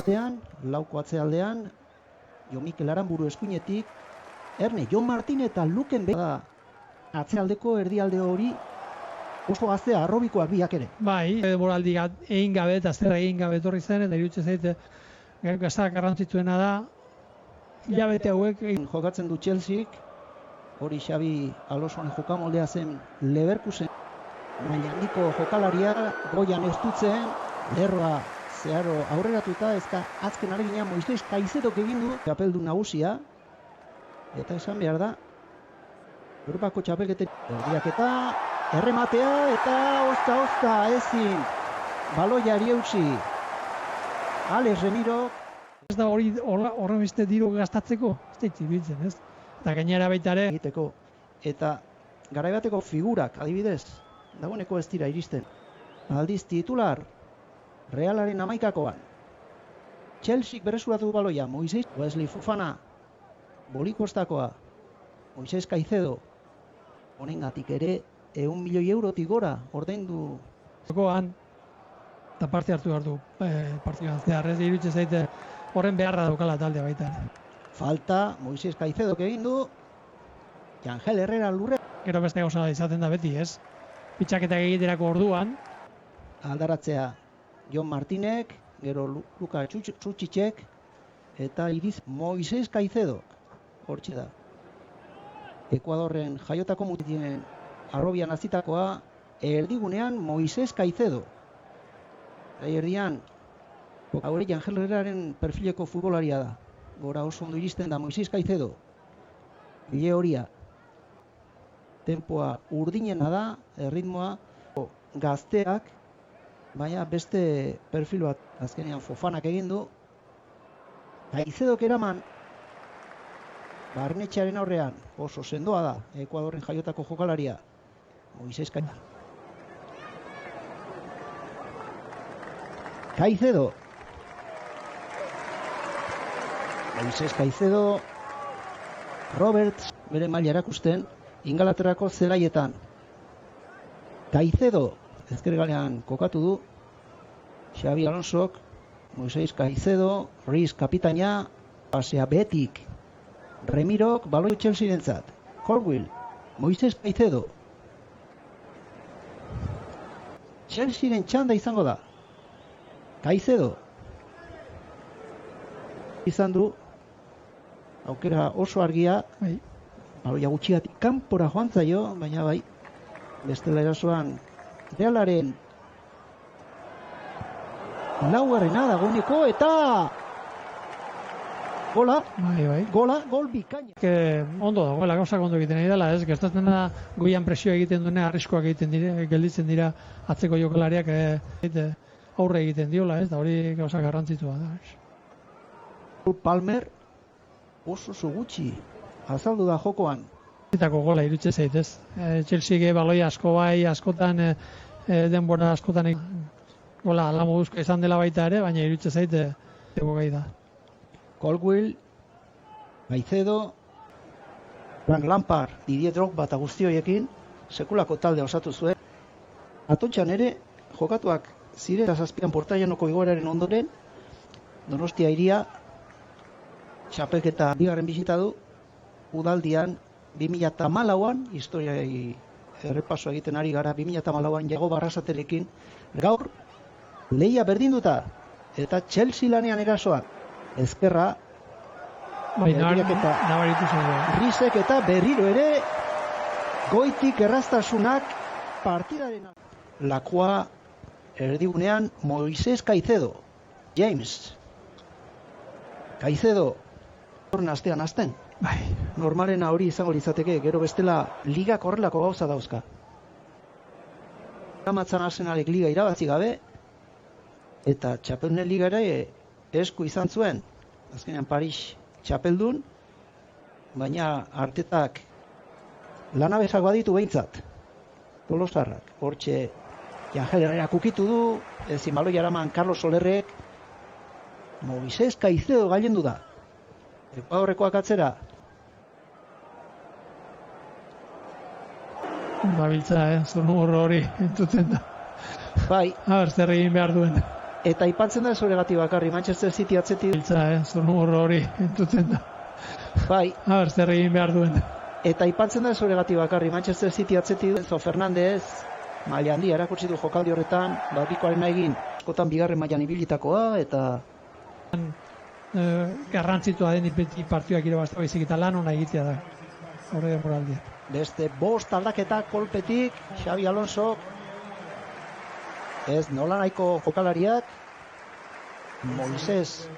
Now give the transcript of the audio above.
batean, lauko atzealdean, Jo Mikel Aranburu eskuinetik, Erne, Jon Martin eta Luken da atzealdeko erdialde hori oso gaztea, arrobikoak biak ere. Bai, boraldi egin gabe eta zer egin gabe etorri zen, eta iruditzen zaite gazta garrantzitsuena da, hilabete hauek jokatzen du Chelseak, hori Xabi Alonsoen jokamoldea zen Leverkusen, maila handiko jokalaria, goian estutzen, lerroa zeharo aurreratuta, ezka azken aregina Moises Kaizedok egin du txapeldu nagusia, eta esan behar da, Europako txapelketen erdiaketa, errematea, eta ozta, ezin, baloiari eutsi, Alex Remiro. Ez da horren beste diru gastatzeko, ez da itzibiltzen, ez? Eta gainera baita ere egiteko. Eta garaibateko figurak, adibidez, dagoeneko ez dira iristen. Aldiz titular, Realaren 11koan. Chelseak berreskuratu du baloia, Moises, Wesley Fofana, Bolikostakoa, Moises Caicedo, honengatik ere 100 milioi eurotik gora ordaindu. han eta parte hartu behar du partiduan zehar, ez iruditzen zaite horren beharra daukala taldea baita. Falta, Moises Caicedo egin du, Angel Herrera lurre. Gero beste gauza izaten da beti, ez? Pitxaketak egiterako orduan. Aldaratzea Jon Martinek, gero Luka Txutxitxek, eta iriz Moises Caicedo. Hortxe da. Ekuadorren jaiotako mutitien arrobian azitakoa, erdigunean Moises Caicedo. Erdian, hori Angel Herreraren perfileko futbolaria da. Gora oso ondo iristen da Moises Caicedo. Ile horia. Tempoa urdinena da, erritmoa gazteak, baina beste perfil bat azkenean Fofanak egin du. Caizedok eraman Barnetxearen aurrean oso sendoa da, Ekuadorren jaiotako jokalaria. Moises Caicedo. Moises Caicedo, Roberts, bere maila erakusten, Ingalaterrako zelaietan. Caicedo, ezkergalean kokatu du, Xabi Alonsok, Moises Caicedo, Riz kapitaina, pasea betik, Remirok, baloi Chelsea-rentzat, Colwill, Moises Caicedo. Chelsea-ren txanda izango da. Caicedo. Izan du, aukera oso argia, baloia gutxiatik kanpora joan zaio, baina bai, bestela erasoan Realaren laugarrena dagoeneko, eta gola, gola, gol bikaina. Ondo dagoela, gauzak ondo egiten ari dela, ez? Gertatzen da goian presioa egiten duena, arriskoak egiten dira, gelditzen dira atzeko jokalariak aurre egiten diola, ez? Da hori gauza garrantzitsua da. Palmer oso gutxi azaldu da jokoan. Etako gola iruditzen zait, ez? Chelsea baloi asko bai, askotan denbora askotan gola alamoduzko izan dela baita ere, baina iruditzen zait ego gai da. Colwill, Caicedo, Frank Lampard, Didier Drogba eta guzti horiekin sekulako talde osatu zuen. Atontxan ere jokatuak ziren zazpian Portailanoko igoeraren ondoren, Donostia hiria txapelketa bigarren bisita du, udaldian 2014an, historiai errepaso egiten ari gara, 2014an Jago Barrasaterekin, gaur lehia berdinduta eta Chelsea lanean erasoan. Ezkerra, Rizek eta berriro ere goitik erraztasunak partidaren. Lakua erdigunean Moises Caicedo, James Caicedo astean azten. Normalena hori izango litzateke, gero bestela ligak horrelako gauza dauzka. Ramatzan Arsenalek liga irabazi gabe, eta txapeldunen liga ere esku izan zuen. Azkenean Paris txapeldun, baina Artetak lanabezak baditu behintzat. Tolosarrak, hortxe Angel Herrera kukitu du, ezin baloia eraman Carlos Solerrek, Moises Caicedo gailendu da. Ekuadorrekoak atzera. Babiltza, zonu hori entzuten da. Bai. Zer egin behar duen. Eta ipatzen da zuregati bakarri Manchester City atzetik. Biltza, zonur hori entutzen da. Bai, Zer egin behar duen. eta ipatzen da zuregati bakarri Manchester City atzetik. Enzo Fernandez, maila handia erakutsi du jokaldi horretan, bikoaren egin, askotan bigarren mailan ibilitakoa, eta Garrantzitua den beti partioak irabaztea baizik eta lan ona egitea da. Hore denboraldia. beste 5 aldaketa kolpetik, Xabi Alonso, ez nola nahiko jokalariak, Moises